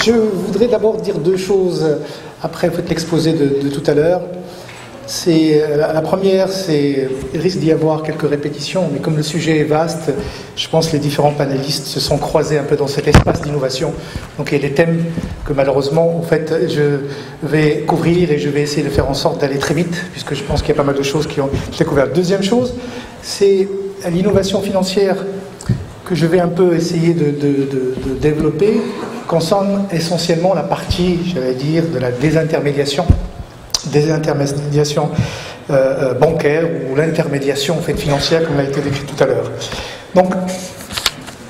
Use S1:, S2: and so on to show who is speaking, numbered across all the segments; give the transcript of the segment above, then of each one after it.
S1: Je voudrais d'abord dire deux choses après l'exposé de tout à l'heure. La première, il risque d'y avoir quelques répétitions, mais comme le sujet est vaste, je pense que les différents panélistes se sont croisés un peu dans cet espace d'innovation. Donc il y a des thèmes que malheureusement, en fait, je vais couvrir et je vais essayer de faire en sorte d'aller très vite, puisque je pense qu'il y a pas mal de choses qui ont été couvertes. Deuxième chose, c'est l'innovation financière que je vais un peu essayer de développer, concerne essentiellement la partie, j'allais dire, de la désintermédiation bancaire ou l'intermédiation en fait, financière comme a été décrit tout à l'heure. Donc,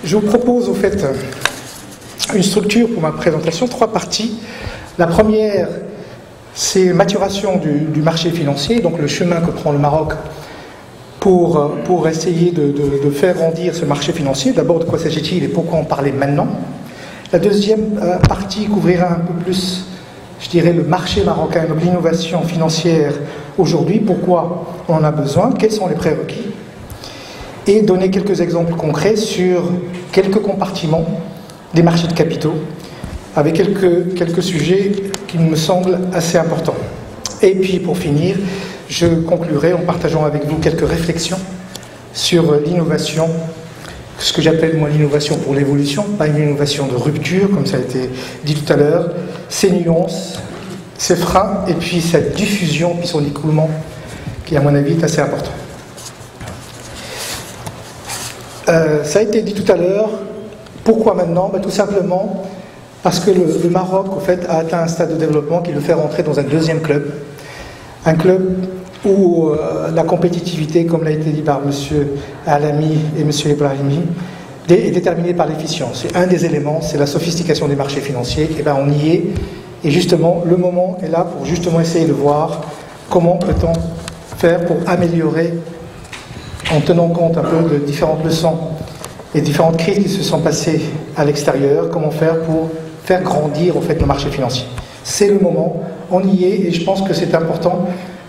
S1: je vous propose au fait une structure pour ma présentation, trois parties. La première, c'est maturation du marché financier, donc le chemin que prend le Maroc pour essayer de faire grandir ce marché financier. D'abord, de quoi s'agit-il et pourquoi en parler maintenant? La deuxième partie couvrira un peu plus, je dirais, le marché marocain, donc l'innovation financière aujourd'hui, pourquoi on en a besoin, quels sont les prérequis, et donner quelques exemples concrets sur quelques compartiments des marchés de capitaux, avec quelques sujets qui me semblent assez importants. Et puis, pour finir, je conclurai en partageant avec vous quelques réflexions sur l'innovation, ce que j'appelle moi l'innovation pour l'évolution, pas une innovation de rupture, comme ça a été dit tout à l'heure, ses nuances, ses freins, et puis sa diffusion, puis son écoulement, qui à mon avis est assez important. Ça a été dit tout à l'heure, pourquoi maintenant? Tout simplement parce que le Maroc, au fait, a atteint un stade de développement qui le fait rentrer dans un deuxième club, un club où la compétitivité, comme l'a été dit par M. Alami et M. Ibrahimi, est déterminée par l'efficience. Et un des éléments, c'est la sophistication des marchés financiers. Et bien on y est. Et justement, le moment est là pour justement essayer de voir comment peut-on faire pour améliorer, en tenant compte un peu de différentes leçons et différentes crises qui se sont passées à l'extérieur, comment faire pour faire grandir en fait le marché financier. C'est le moment, on y est, et je pense que c'est important.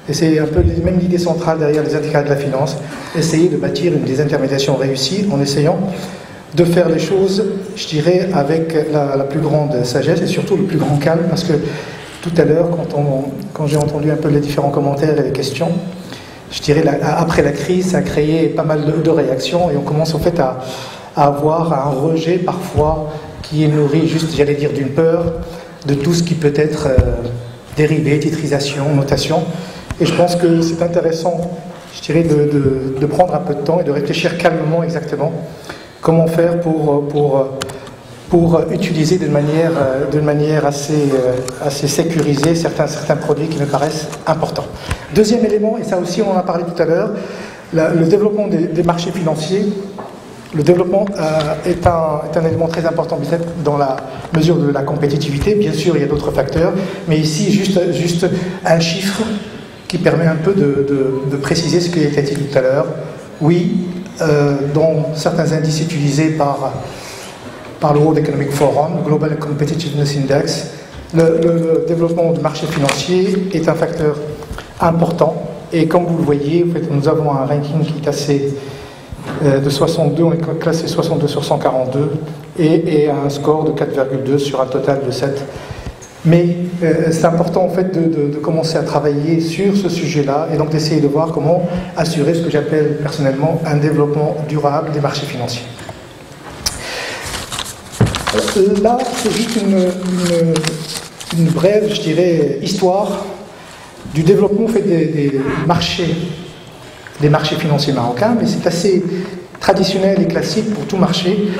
S1: Et c'est un peu même l'idée centrale derrière les indicateurs de la finance, essayer de bâtir une désintermédiation réussie en essayant de faire les choses, je dirais, avec la plus grande sagesse et surtout le plus grand calme, parce que tout à l'heure, quand j'ai entendu un peu les différents commentaires et les questions, je dirais, après la crise, ça a créé pas mal de réactions et on commence en fait à avoir un rejet parfois qui est nourri juste, j'allais dire, d'une peur de tout ce qui peut être dérivé, titrisation, notation. Et je pense que c'est intéressant, je dirais, de prendre un peu de temps et de réfléchir calmement exactement comment faire pour utiliser d'une manière assez sécurisée certains produits qui me paraissent importants. Deuxième élément, et ça aussi on en a parlé tout à l'heure, le développement des marchés financiers. Le développement est un élément très important dans la mesure de la compétitivité. Bien sûr, il y a d'autres facteurs, mais ici, juste un chiffre qui permet un peu de préciser ce qui a été dit tout à l'heure. Oui, dans certains indices utilisés par le World Economic Forum, Global Competitiveness Index, le développement du marché financier est un facteur important. Et comme vous le voyez, en fait, nous avons un ranking qui est assez de 62, on est classé 62 sur 142 et un score de 4,2 sur un total de 7. Mais c'est important en fait de commencer à travailler sur ce sujet-là et donc d'essayer de voir comment assurer ce que j'appelle personnellement un développement durable des marchés financiers. Là, c'est juste une brève, je dirais, histoire du développement en fait, des marchés financiers marocains, mais c'est assez traditionnel et classique pour tout marché.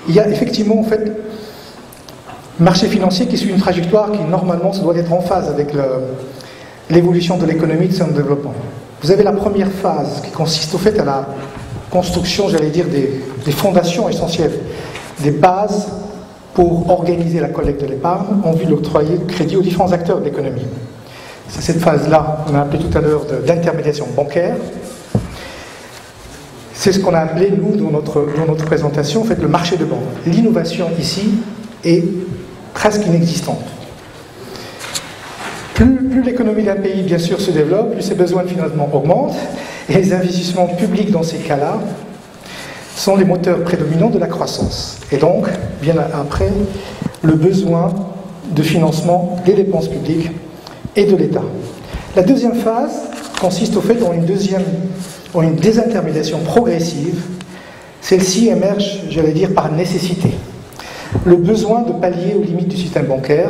S1: Il y a effectivement en fait un marché financier qui suit une trajectoire qui normalement se doit être en phase avec l'évolution de l'économie de son développement. Vous avez la première phase qui consiste au fait à la construction, j'allais dire, des fondations essentielles, des bases pour organiser la collecte de l'épargne en vue d'octroyer le crédit aux différents acteurs de l'économie. C'est cette phase-là qu'on a appelée tout à l'heure d'intermédiation bancaire. C'est ce qu'on a appelé, nous, dans notre présentation, en fait, le marché de banque. L'innovation ici est presque inexistante. Plus l'économie d'un pays, bien sûr, se développe, plus ses besoins de financement augmentent, et les investissements publics dans ces cas-là sont les moteurs prédominants de la croissance. Et donc, bien après, le besoin de financement des dépenses publiques et de l'État. La deuxième phase consiste au fait en une désintermédiation progressive. Celle-ci émerge, j'allais dire, par nécessité. Le besoin de pallier aux limites du système bancaire,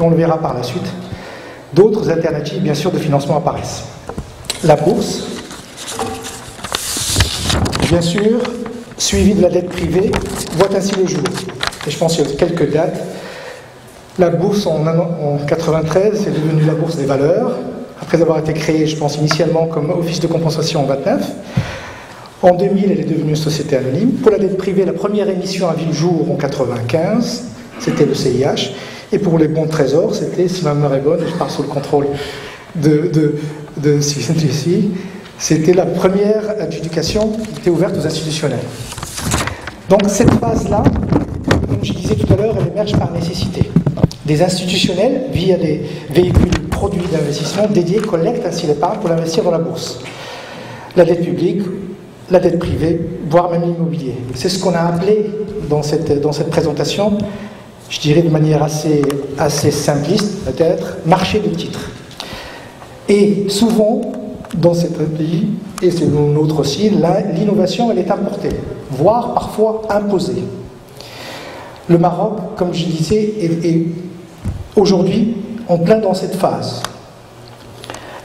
S1: on le verra par la suite. D'autres alternatives, bien sûr, de financement apparaissent. La bourse, bien sûr, suivie de la dette privée, voit ainsi le jour. Et je pense qu'il y a quelques dates. La bourse, en 1993, c'est devenu la bourse des valeurs, après avoir été créée, je pense, initialement comme office de compensation en 1929. En 2000, elle est devenue une société anonyme. Pour la dette privée, la première émission a vu le jour en 1995, c'était le CIH. Et pour les bons de trésor, c'était, si ma mémoire est bonne, et je pars sous le contrôle de CNTC, c'était la première adjudication qui était ouverte aux institutionnels. Donc cette phase-là, comme je disais tout à l'heure, elle émerge par nécessité. Des institutionnels, via des véhicules produits d'investissement dédiés, collectent ainsi l'épargne pour l'investir dans la bourse. La dette publique, la dette privée, voire même l'immobilier. C'est ce qu'on a appelé dans cette présentation, je dirais de manière assez simpliste peut-être, marché de titres. Et souvent, dans ce pays, et c'est le nôtre aussi, l'innovation elle est importée, voire parfois imposée. Le Maroc, comme je disais, est aujourd'hui en plein dans cette phase.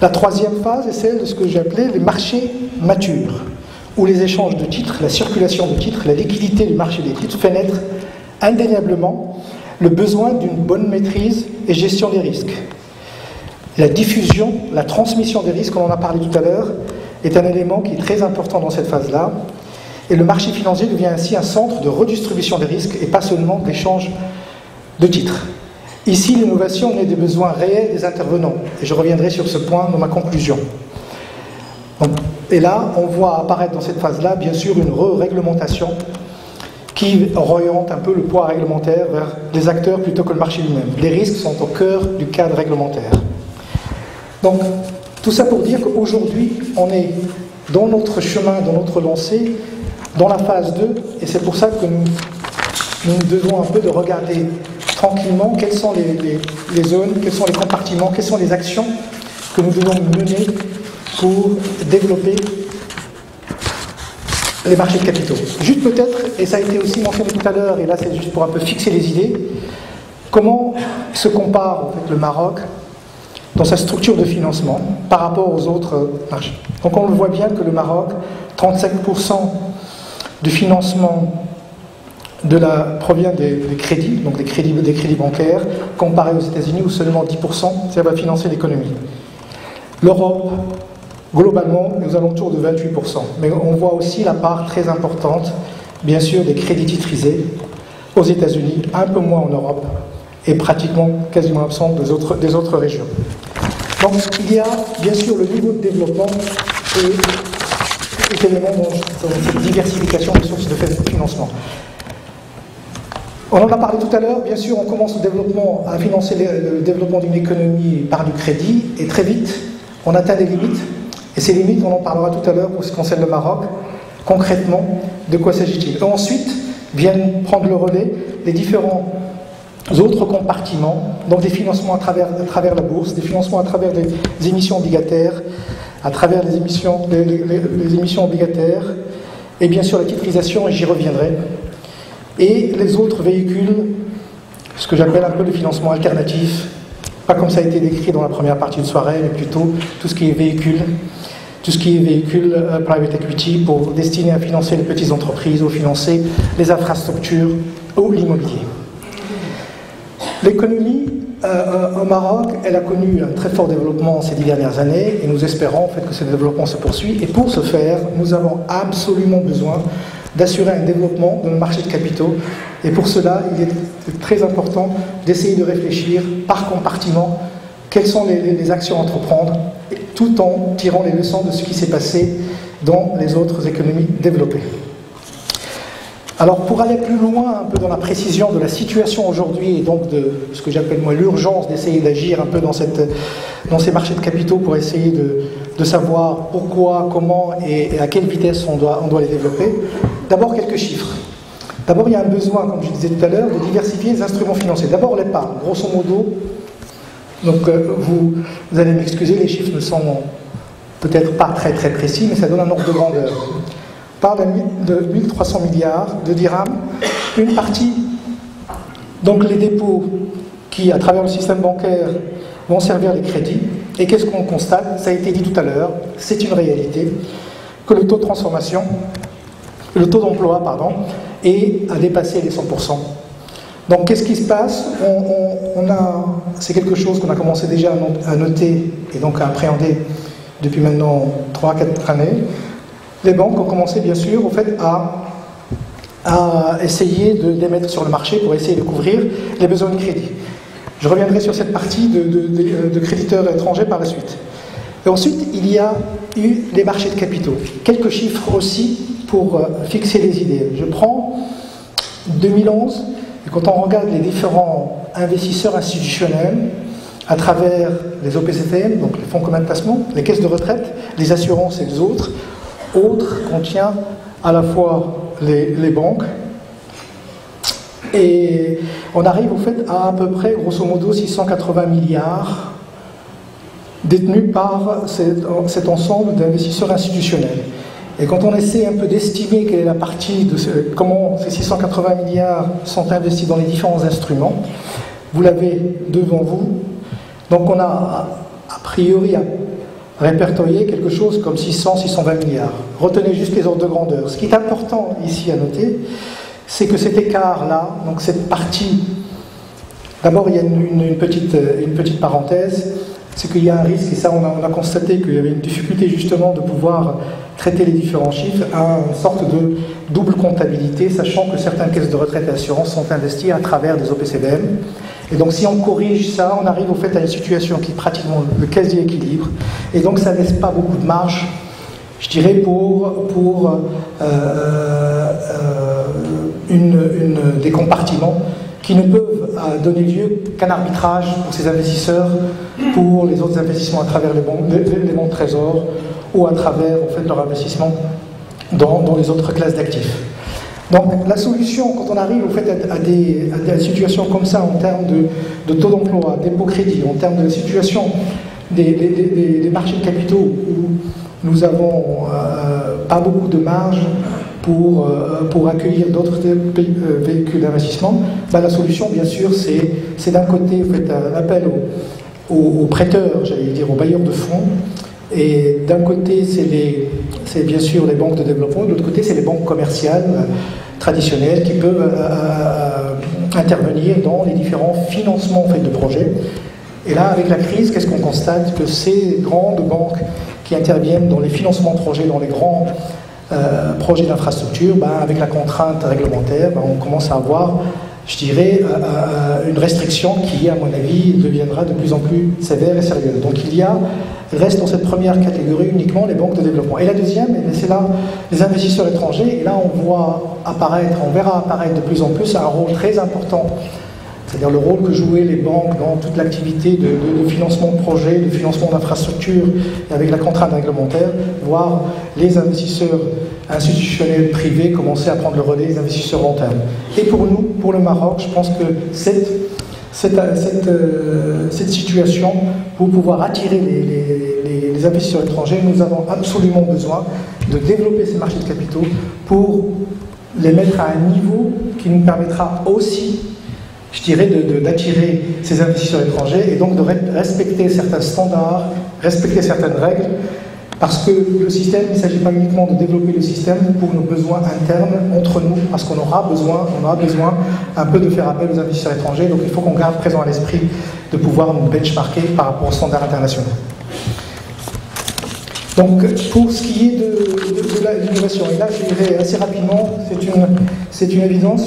S1: La troisième phase est celle de ce que j'appelais les marchés matures, où les échanges de titres, la circulation de titres, la liquidité du marché des titres fait naître indéniablement le besoin d'une bonne maîtrise et gestion des risques. La diffusion, la transmission des risques, on en a parlé tout à l'heure, est un élément qui est très important dans cette phase-là. Et le marché financier devient ainsi un centre de redistribution des risques et pas seulement d'échange de titres. Ici, l'innovation naît des besoins réels des intervenants. Et je reviendrai sur ce point dans ma conclusion. Et là, on voit apparaître dans cette phase-là, bien sûr, une réglementation qui oriente un peu le poids réglementaire vers les acteurs plutôt que le marché lui-même. Les risques sont au cœur du cadre réglementaire. Donc, tout ça pour dire qu'aujourd'hui, on est dans notre chemin, dans notre lancée, dans la phase 2, et c'est pour ça que nous devons un peu de regarder tranquillement quelles sont les zones, quels sont les compartiments, quelles sont les actions que nous devons mener pour développer les marchés de capitaux. Juste peut-être, et ça a été aussi mentionné tout à l'heure, et là c'est juste pour un peu fixer les idées, comment se compare en fait, le Maroc dans sa structure de financement par rapport aux autres marchés. Donc on le voit bien que le Maroc, 35% du financement provient des crédits, donc des crédits bancaires, comparé aux États-Unis où seulement 10% ça va financer l'économie. L'Europe, globalement, est aux alentours de 28%. Mais on voit aussi la part très importante, bien sûr, des crédits titrisés aux États-Unis, un peu moins en Europe, et pratiquement quasiment absent des autres régions. Donc il y a bien sûr le niveau de développement et éléments dans cette diversification des sources de financement. On en a parlé tout à l'heure, bien sûr on commence à financer le développement d'une économie par du crédit, et très vite on atteint des limites, et ces limites on en parlera tout à l'heure pour ce qui concerne le Maroc. Concrètement, de quoi s'agit-il? Et ensuite viennent prendre le relais les différents autres compartiments, donc des financements à travers la bourse, des financements à travers des émissions obligataires, à travers les émissions obligataires, et bien sûr la titrisation, et j'y reviendrai, et les autres véhicules, ce que j'appelle un peu le financement alternatif, pas comme ça a été décrit dans la première partie de soirée, mais plutôt tout ce qui est véhicule private equity destiné à financer les petites entreprises ou financer les infrastructures ou l'immobilier. L'économie au Maroc, elle a connu un très fort développement ces 10 dernières années et nous espérons en fait, que ce développement se poursuit. Et pour ce faire, nous avons absolument besoin d'assurer un développement de nos marchés de capitaux. Et pour cela, il est très important d'essayer de réfléchir par compartiment quelles sont les actions à entreprendre, tout en tirant les leçons de ce qui s'est passé dans les autres économies développées. Alors pour aller plus loin un peu dans la précision de la situation aujourd'hui et donc de ce que j'appelle moi l'urgence d'essayer d'agir un peu dans ces marchés de capitaux pour essayer de savoir pourquoi, comment et à quelle vitesse on doit les développer. D'abord quelques chiffres. D'abord, il y a un besoin, comme je disais tout à l'heure, de diversifier les instruments financiers. D'abord, l'épargne. Grosso modo, donc vous allez m'excuser, les chiffres ne sont peut-être pas très très précis, mais ça donne un ordre de grandeur. On parle de 1300 milliards de dirhams. Une partie, donc les dépôts qui, à travers le système bancaire, vont servir les crédits. Et qu'est-ce qu'on constate? Ça a été dit tout à l'heure, c'est une réalité, que le taux de transformation, le taux d'emploi, a dépassé les 100%. Donc qu'est-ce qui se passe? C'est quelque chose qu'on a commencé déjà à noter et donc à appréhender depuis maintenant 3-4 années. Les banques ont commencé bien sûr au fait à essayer de les mettre sur le marché pour essayer de couvrir les besoins de crédit. Je reviendrai sur cette partie de créditeurs étrangers par la suite. Et ensuite, il y a eu les marchés de capitaux. Quelques chiffres aussi pour fixer les idées. Je prends 2011, et quand on regarde les différents investisseurs institutionnels à travers les OPCVM, donc les fonds communs de placement, les caisses de retraite, les assurances et les autres contient à la fois les banques, et on arrive au fait à peu près, grosso modo, 680 milliards détenus par cet ensemble d'investisseurs institutionnels. Et quand on essaie un peu d'estimer quelle est la partie de comment ces 680 milliards sont investis dans les différents instruments, vous l'avez devant vous. Donc on a a priori répertorié quelque chose comme 600-620 milliards. Retenez juste les ordres de grandeur. Ce qui est important ici à noter, c'est que cet écart-là, donc cette partie, d'abord il y a une petite parenthèse, c'est qu'il y a un risque, et ça on a constaté qu'il y avait une difficulté justement de pouvoir traiter les différents chiffres à une sorte de double comptabilité, sachant que certaines caisses de retraite et assurances sont investies à travers des OPCVM. Et donc si on corrige ça, on arrive au fait à une situation qui est pratiquement le quasi-équilibre, et donc ça ne laisse pas beaucoup de marge, je dirais, pour des compartiments qui ne peuvent donner lieu qu'à un arbitrage pour ces investisseurs, pour les autres investissements à travers les bons de trésor ou à travers en fait, leur investissement dans les autres classes d'actifs. Donc la solution, quand on arrive au fait, à des situations comme ça en termes de taux d'emploi, dépôt-crédit, en termes de situation des marchés de capitaux où nous n'avons pas beaucoup de marge pour accueillir d'autres véhicules d'investissement, la solution, bien sûr, c'est d'un côté en fait, un appel aux prêteurs, j'allais dire aux bailleurs de fonds, et d'un côté, c'est bien sûr les banques de développement, de l'autre côté, c'est les banques commerciales traditionnelles qui peuvent intervenir dans les différents financements en fait, de projets. Et là, avec la crise, qu'est-ce qu'on constate? Que ces grandes banques qui interviennent dans les financements de projets, dans les grands projets d'infrastructure, avec la contrainte réglementaire, on commence à avoir, je dirais, une restriction qui, à mon avis, deviendra de plus en plus sévère et sérieuse. Donc il reste dans cette première catégorie uniquement les banques de développement. Et la deuxième, c'est là les investisseurs étrangers, et là on verra apparaître de plus en plus un rôle très important, c'est-à-dire le rôle que jouaient les banques dans toute l'activité de financement de projets, de financement d'infrastructures, et avec la contrainte réglementaire, voir les investisseurs institutionnels privés commencer à prendre le relais des investisseurs long terme. Et pour nous, pour le Maroc, je pense que cette situation, pour pouvoir attirer les investisseurs étrangers, nous avons absolument besoin de développer ces marchés de capitaux pour les mettre à un niveau qui nous permettra aussi, je dirais, d'attirer ces investisseurs étrangers et donc de respecter certains standards, respecter certaines règles, parce que le système, il ne s'agit pas uniquement de développer le système pour nos besoins internes entre nous, parce qu'on aura besoin un peu de faire appel aux investisseurs étrangers, donc il faut qu'on garde présent à l'esprit de pouvoir nous benchmarker par rapport aux standards internationaux. Donc pour ce qui est de l'innovation, et là je dirais assez rapidement, c'est une évidence.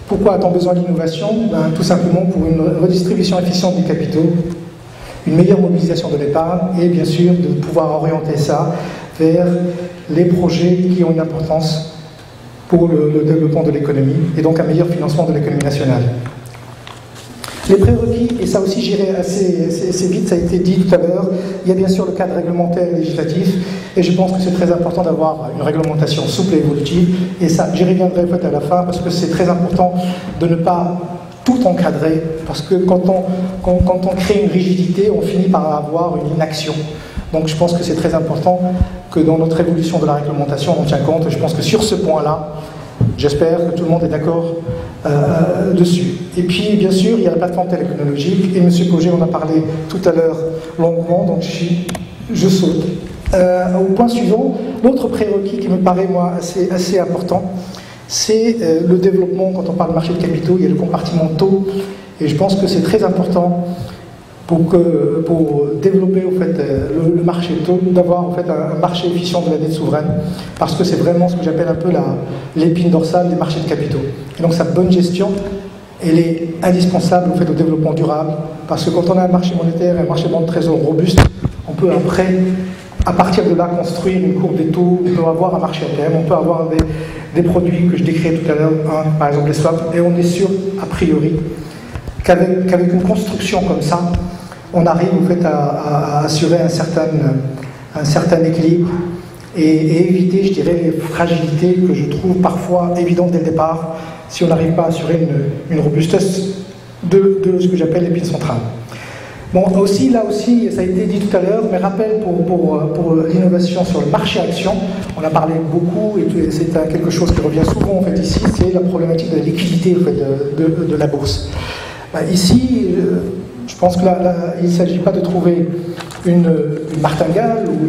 S1: Pourquoi a-t-on besoin d'innovation? Tout simplement pour une redistribution efficiente des capitaux, une meilleure mobilisation de l'épargne et bien sûr de pouvoir orienter ça vers les projets qui ont une importance pour le développement de l'économie et donc un meilleur financement de l'économie nationale. Les prérequis, et ça aussi j'irai assez vite, ça a été dit tout à l'heure, il y a bien sûr le cadre réglementaire et législatif, et je pense que c'est très important d'avoir une réglementation souple et évolutive, et ça, j'y reviendrai peut-être à la fin, parce que c'est très important de ne pas tout encadrer, parce que quand on crée une rigidité, on finit par avoir une inaction. Donc je pense que c'est très important que dans notre évolution de la réglementation, on tient compte, et je pense que sur ce point-là, j'espère que tout le monde est d'accord dessus. Et puis, bien sûr, il y a la plateforme technologique, et M. Cogé en a parlé tout à l'heure longuement, donc je saute. Au point suivant, l'autre prérequis qui me paraît, moi, assez important, c'est le développement. Quand on parle de marché de capitaux, il y a le compartiment taux, et je pense que c'est très important pour développer au fait, le marché taux, d'avoir en fait, un marché efficient de la dette souveraine, parce que c'est vraiment ce que j'appelle un peu l'épine dorsale des marchés de capitaux. Et donc sa bonne gestion, elle est indispensable au fait, au développement durable, parce que quand on a un marché monétaire et un marché de trésor robuste, on peut après, à partir de là, construire une courbe des taux, on peut avoir un marché à terme, on peut avoir des produits que je décrivais tout à l'heure, par exemple les swaps, et on est sûr, a priori, qu'avec une construction comme ça, on arrive en fait, à assurer un certain équilibre et éviter, je dirais, les fragilités que je trouve parfois évidentes dès le départ si on n'arrive pas à assurer une robustesse de ce que j'appelle l'épine centrale. Bon, aussi, là aussi, ça a été dit tout à l'heure, mais rappel pour l'innovation sur le marché action, on a parlé beaucoup, et c'est quelque chose qui revient souvent en fait, ici, c'est la problématique de la liquidité en fait, de la bourse. Ici, je pense qu'il ne s'agit pas de trouver une martingale ou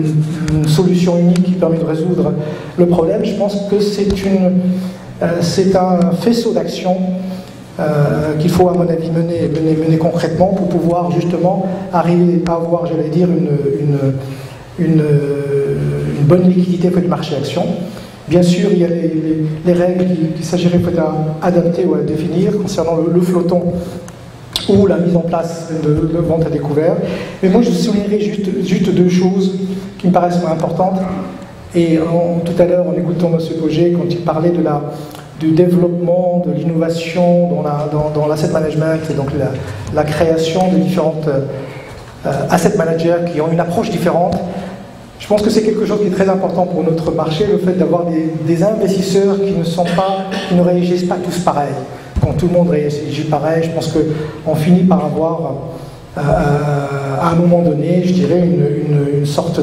S1: une solution unique qui permet de résoudre le problème. Je pense que c'est un faisceau d'action qu'il faut, à mon avis, mener concrètement pour pouvoir justement arriver à avoir, j'allais dire, une bonne liquidité du marché action. Bien sûr, il y a les règles qu'il s'agirait peut-être d'adapter ou à définir concernant le flottant ou la mise en place de vente à découvert. Mais moi, je soulignerai juste deux choses qui me paraissent importantes. Et tout à l'heure, en écoutant M. Cogé, quand il parlait du développement, de l'innovation dans l'asset management, et donc la création de différentes asset managers qui ont une approche différente, je pense que c'est quelque chose qui est très important pour notre marché, le fait d'avoir des investisseurs qui ne réagissent pas tous pareil. Quand tout le monde réagit pareil, je pense qu'on finit par avoir, à un moment donné, je dirais, une sorte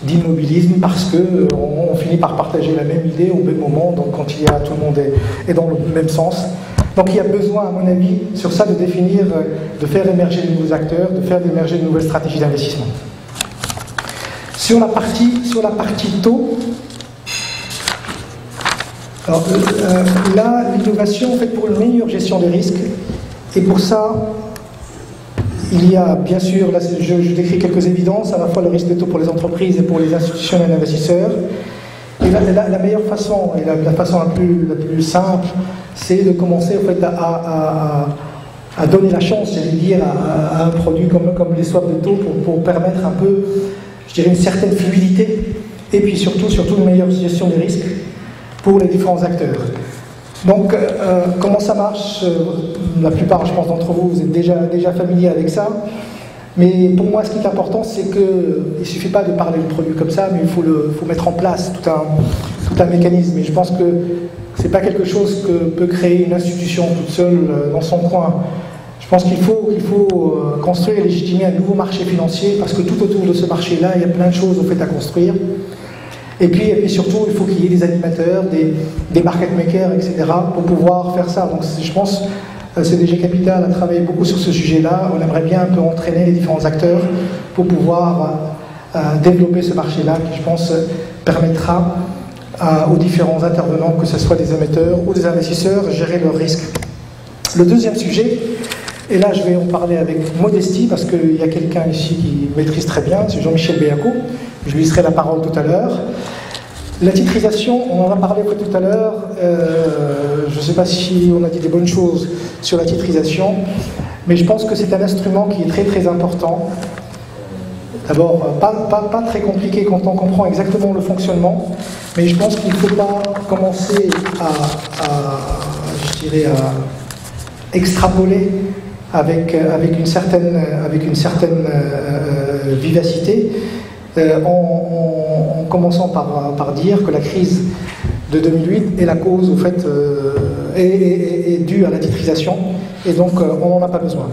S1: d'immobilisme parce qu'on finit par partager la même idée au même moment, donc quand tout le monde est dans le même sens. Donc il y a besoin, à mon avis, sur ça, de définir, de faire émerger de nouveaux acteurs, de faire émerger de nouvelles stratégies d'investissement. Sur la partie taux, alors, là, l'innovation, en fait, pour une meilleure gestion des risques, et pour ça, il y a, bien sûr, là, je décris quelques évidences, à la fois le risque de taux pour les entreprises et pour les institutionnels investisseurs. Et la meilleure façon, et la façon la plus simple, c'est de commencer, en fait, à donner la chance, j'allais dire, à un produit comme les swaps de taux pour permettre un peu, je dirais, une certaine fluidité, et puis surtout une meilleure gestion des risques pour les différents acteurs. Donc, comment ça marche? La plupart, je pense, d'entre vous, vous êtes déjà familiers avec ça. Mais pour moi, ce qui est important, c'est qu'il ne suffit pas de parler de produit comme ça, mais il faut mettre en place tout un mécanisme. Et je pense que ce n'est pas quelque chose que peut créer une institution toute seule dans son coin. Je pense qu'il faut construire et légitimer un nouveau marché financier, parce que tout autour de ce marché-là, il y a plein de choses au fait à construire. Et puis surtout, il faut qu'il y ait des animateurs, des market makers, etc., pour pouvoir faire ça. Donc je pense que CDG Capital a travaillé beaucoup sur ce sujet-là. On aimerait bien un peu entraîner les différents acteurs pour pouvoir développer ce marché-là, qui, je pense, permettra aux différents intervenants, que ce soit des émetteurs ou des investisseurs, de gérer leurs risques. Le deuxième sujet, et là je vais en parler avec modestie, parce qu'il y a quelqu'un ici qui maîtrise très bien, c'est Jean-Michel Béaco. Je lui laisserai la parole tout à l'heure. La titrisation, on en a parlé tout à l'heure. Je ne sais pas si on a dit des bonnes choses sur la titrisation, mais je pense que c'est un instrument qui est très très important. D'abord, pas très compliqué quand on comprend exactement le fonctionnement, mais je pense qu'il ne faut pas commencer à extrapoler avec une certaine vivacité, en commençant par dire que la crise de 2008 est la cause, au fait, est due à la titrisation, et donc on n'en a pas besoin.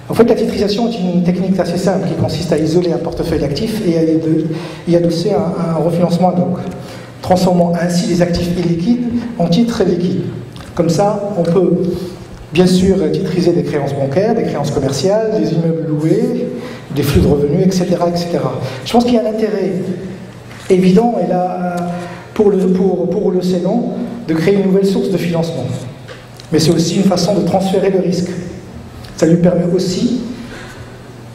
S1: En fait, la titrisation est une technique assez simple qui consiste à isoler un portefeuille d'actifs et à y adosser un refinancement ad hoc, transformant ainsi les actifs illiquides en titres liquides. Comme ça, on peut bien sûr titriser des créances bancaires, des créances commerciales, des immeubles loués, des flux de revenus, etc. etc. Je pense qu'il y a un intérêt évident et là, pour l'océan de créer une nouvelle source de financement. Mais c'est aussi une façon de transférer le risque. Ça lui permet aussi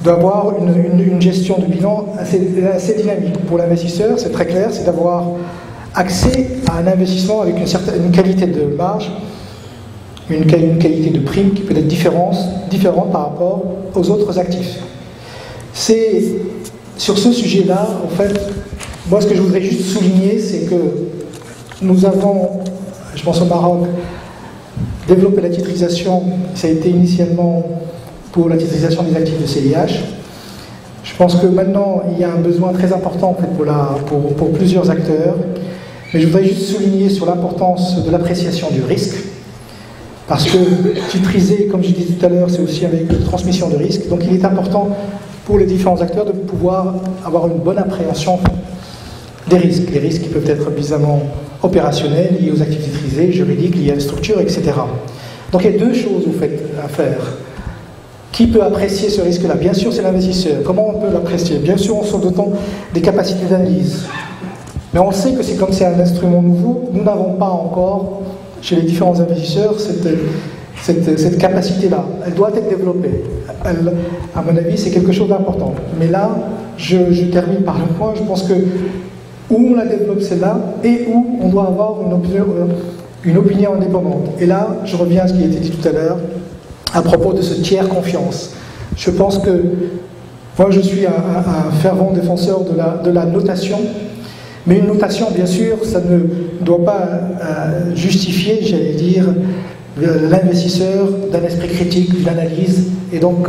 S1: d'avoir une gestion de bilan assez dynamique. Pour l'investisseur, c'est très clair, c'est d'avoir accès à un investissement avec une qualité de marge, une qualité de prime qui peut être différente par rapport aux autres actifs. C'est sur ce sujet-là, en fait, moi ce que je voudrais juste souligner, c'est que nous avons, je pense au Maroc, développé la titrisation. Ça a été initialement pour la titrisation des actifs de CIH. Je pense que maintenant, il y a un besoin très important en fait, pour plusieurs acteurs. Mais je voudrais juste souligner sur l'importance de l'appréciation du risque. Parce que titriser, comme je disais tout à l'heure, c'est aussi avec une transmission de risque. Donc il est important pour les différents acteurs de pouvoir avoir une bonne appréhension des risques. Les risques qui peuvent être bizarrement opérationnels, liés aux actifs titrisés, juridiques, liés à la structure, etc. Donc il y a deux choses au fait à faire. Qui peut apprécier ce risque-là? Bien sûr, c'est l'investisseur. Comment on peut l'apprécier? Bien sûr, en se dotant des capacités d'analyse. Mais on sait que c'est comme c'est un instrument nouveau, nous n'avons pas encore, chez les différents investisseurs, cette capacité-là. Elle doit être développée. Elle, à mon avis, c'est quelque chose d'important. Mais là, je termine par le point, je pense que où on la développe celle-là et où on doit avoir une opinion indépendante. Et là, je reviens à ce qui a été dit tout à l'heure, à propos de ce tiers confiance. Je pense que moi, je suis un fervent défenseur de la notation. Mais une notation, bien sûr, ça ne doit pas justifier, j'allais dire, l'investisseur d'un esprit critique, d'une analyse. Et donc,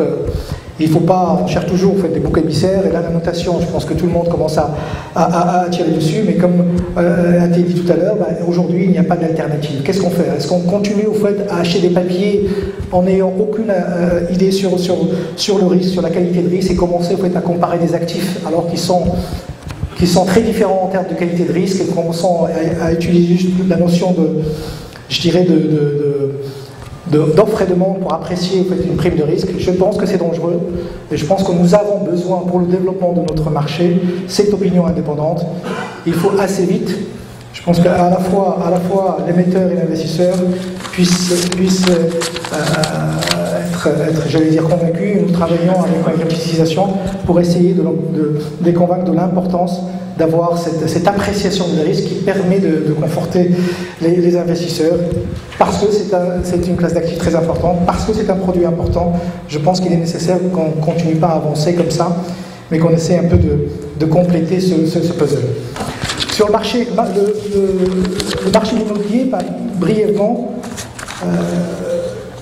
S1: il ne faut pas, on cherche toujours en fait, des boucs émissaires. Et là, la notation, je pense que tout le monde commence à tirer dessus. Mais comme a été dit tout à l'heure, aujourd'hui, il n'y a pas d'alternative. Qu'est-ce qu'on fait? Est-ce qu'on continue au fait, à acheter des papiers en n'ayant aucune idée sur le risque, sur la qualité de risque, et commencer au fait, à comparer des actifs alors qu'ils sont très différents en termes de qualité de risque, et commençons à utiliser juste la notion d'offre et demande pour apprécier en fait, une prime de risque? Je pense que c'est dangereux, et je pense que nous avons besoin, pour le développement de notre marché, cette opinion indépendante. Il faut assez vite, je pense qu'à la fois l'émetteur et l'investisseur puissent être, j'allais dire, convaincus, et nous travaillons avec l'utilisation pour essayer de les convaincre de l'importance d'avoir cette appréciation des risques qui permet de conforter les investisseurs, parce que c'est une classe d'actifs très importante, parce que c'est un produit important. Je pense qu'il est nécessaire qu'on ne continue pas à avancer comme ça, mais qu'on essaie un peu de compléter ce puzzle. Sur le marché, le marché immobilier, brièvement,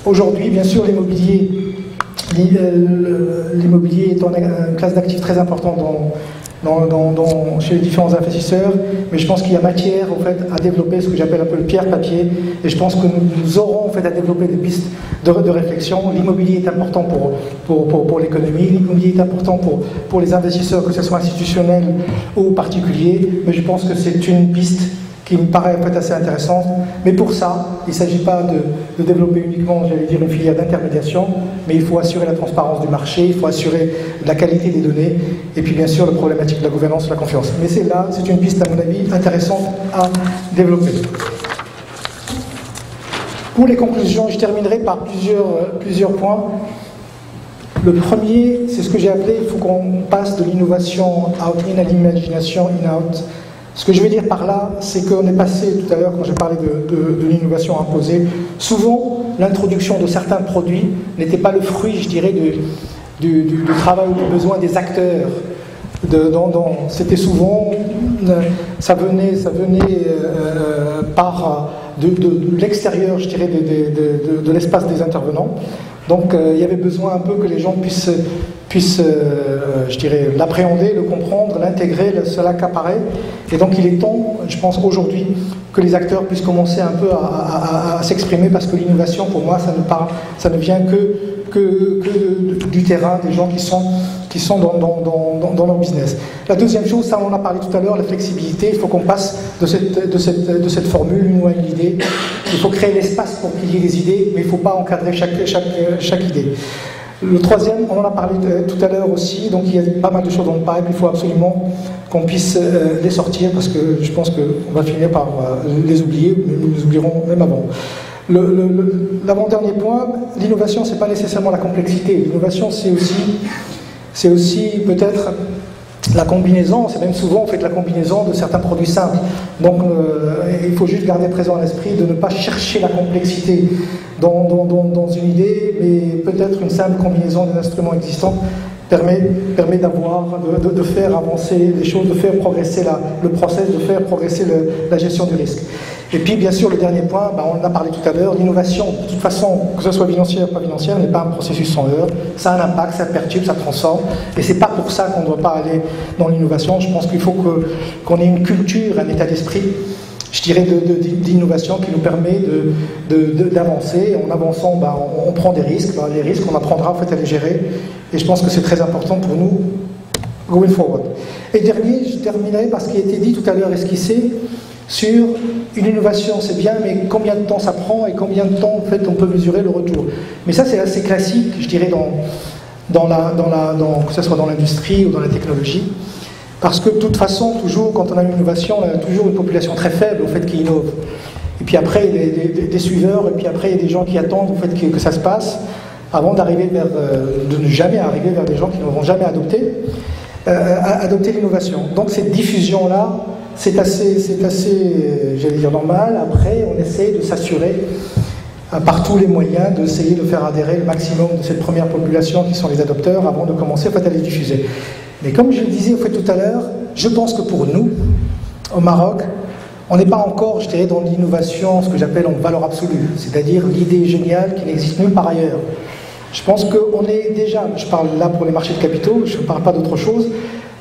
S1: aujourd'hui, bien sûr, l'immobilier est une classe d'actifs très importante chez les différents investisseurs, mais je pense qu'il y a matière en fait, à développer ce que j'appelle un peu le pierre-papier, et je pense que nous aurons en fait, à développer des pistes de réflexion. L'immobilier est important pour l'économie, l'immobilier est important pour les investisseurs, que ce soit institutionnels ou particuliers, mais je pense que c'est une piste qui me paraît peut-être assez intéressante. Mais pour ça, il ne s'agit pas de développer uniquement, j'allais dire, une filière d'intermédiation, mais il faut assurer la transparence du marché, il faut assurer la qualité des données, et puis bien sûr la problématique de la gouvernance, de la confiance. Mais c'est une piste, à mon avis, intéressante à développer. Pour les conclusions, je terminerai par plusieurs points. Le premier, c'est ce que j'ai appelé, il faut qu'on passe de l'innovation out-in à l'imagination in-out. Ce que je veux dire par là, c'est qu'on est passé, tout à l'heure, quand j'ai parlé de l'innovation imposée, souvent, l'introduction de certains produits n'était pas le fruit, je dirais, du travail ou du besoin des acteurs. C'était souvent, ça venait par de l'extérieur, je dirais, de l'espace des intervenants. Donc il y avait besoin un peu que les gens puissent je dirais, l'appréhender, le comprendre, l'intégrer, se l'accaparer. Et donc il est temps, je pense aujourd'hui, que les acteurs puissent commencer un peu à s'exprimer, parce que l'innovation, pour moi, ça ne vient que du terrain, des gens qui sont dans leur business. La deuxième chose, ça on en a parlé tout à l'heure, la flexibilité. Il faut qu'on passe de cette formule, une loi, une idée. Il faut créer l'espace pour qu'il y ait des idées, mais il ne faut pas encadrer chaque idée. Le troisième, on en a parlé tout à l'heure aussi, donc il y a pas mal de choses dans le pipe, il faut absolument qu'on puisse les sortir, parce que je pense qu'on va finir par les oublier, mais nous les oublierons même avant. L'avant-dernier point, l'innovation, ce n'est pas nécessairement la complexité. L'innovation, c'est aussi peut-être la combinaison, c'est même souvent en fait la combinaison de certains produits simples. Donc il faut juste garder présent à l'esprit de ne pas chercher la complexité dans une idée, mais peut-être une simple combinaison des instruments existants permet de faire avancer les choses, de faire progresser le process, de faire progresser la gestion du risque. Et puis bien sûr le dernier point, on en a parlé tout à l'heure, l'innovation, de toute façon, que ce soit financière ou pas financière, n'est pas un processus sans heure, ça a un impact, ça perturbe, ça transforme, et c'est pas pour ça qu'on ne doit pas aller dans l'innovation. Je pense qu'il faut qu'on ait une culture, un état d'esprit, je dirais, d'innovation qui nous permet d'avancer. En avançant, on prend des risques, les risques on apprendra en fait à les gérer, et je pense que c'est très important pour nous going forward. Et dernier, je terminerai par ce qui a été dit tout à l'heure, esquissé, sur une innovation, c'est bien, mais combien de temps ça prend et combien de temps en fait on peut mesurer le retour. Mais ça c'est assez classique, je dirais, que ce soit dans l'industrie ou dans la technologie, parce que de toute façon, toujours quand on a une innovation, on a toujours une population très faible au fait qui innove. Et puis après, il y a des suiveurs, et puis après il y a des gens qui attendent au fait que ça se passe, avant d'arriver de ne jamais arriver vers des gens qui n'auront jamais adopté l'innovation. Donc cette diffusion-là, c'est assez, j'allais dire, normal. Après, on essaie de s'assurer par tous les moyens d'essayer de faire adhérer le maximum de cette première population qui sont les adopteurs avant de commencer en fait, à les diffuser. Mais comme je le disais en fait, tout à l'heure, je pense que pour nous, au Maroc, on n'est pas encore, je dirais, dans l'innovation, ce que j'appelle en valeur absolue, c'est-à-dire l'idée géniale qui n'existe nulle part ailleurs. Je pense qu'on est déjà, je parle là pour les marchés de capitaux, je ne parle pas d'autre chose,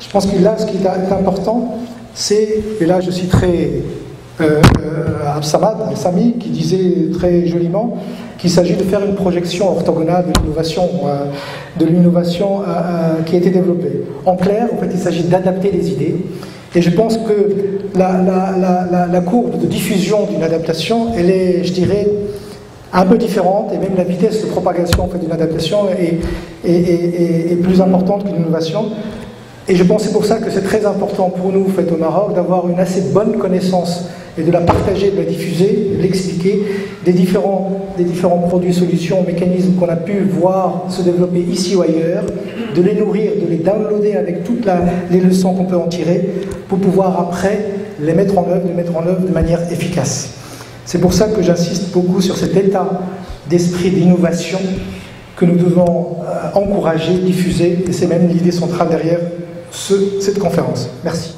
S1: je pense que là, ce qui est important, c'est, et là je citerai Absamad Al-Sami qui disait très joliment qu'il s'agit de faire une projection orthogonale de l'innovation qui a été développée. En clair, en fait, il s'agit d'adapter les idées, et je pense que la courbe de diffusion d'une adaptation, elle est, je dirais, un peu différente, et même la vitesse de propagation en fait, d'une adaptation est plus importante qu'une innovation. Et je pense que c'est pour ça que c'est très important pour nous, fait, au Maroc, d'avoir une assez bonne connaissance et de la partager, de la diffuser, de l'expliquer, des différents produits, solutions, mécanismes qu'on a pu voir se développer ici ou ailleurs, de les nourrir, de les downloader avec toutes les leçons qu'on peut en tirer, pour pouvoir après les mettre en œuvre de manière efficace. C'est pour ça que j'insiste beaucoup sur cet état d'esprit d'innovation que nous devons encourager, diffuser, et c'est même l'idée centrale derrière cette conférence. Merci.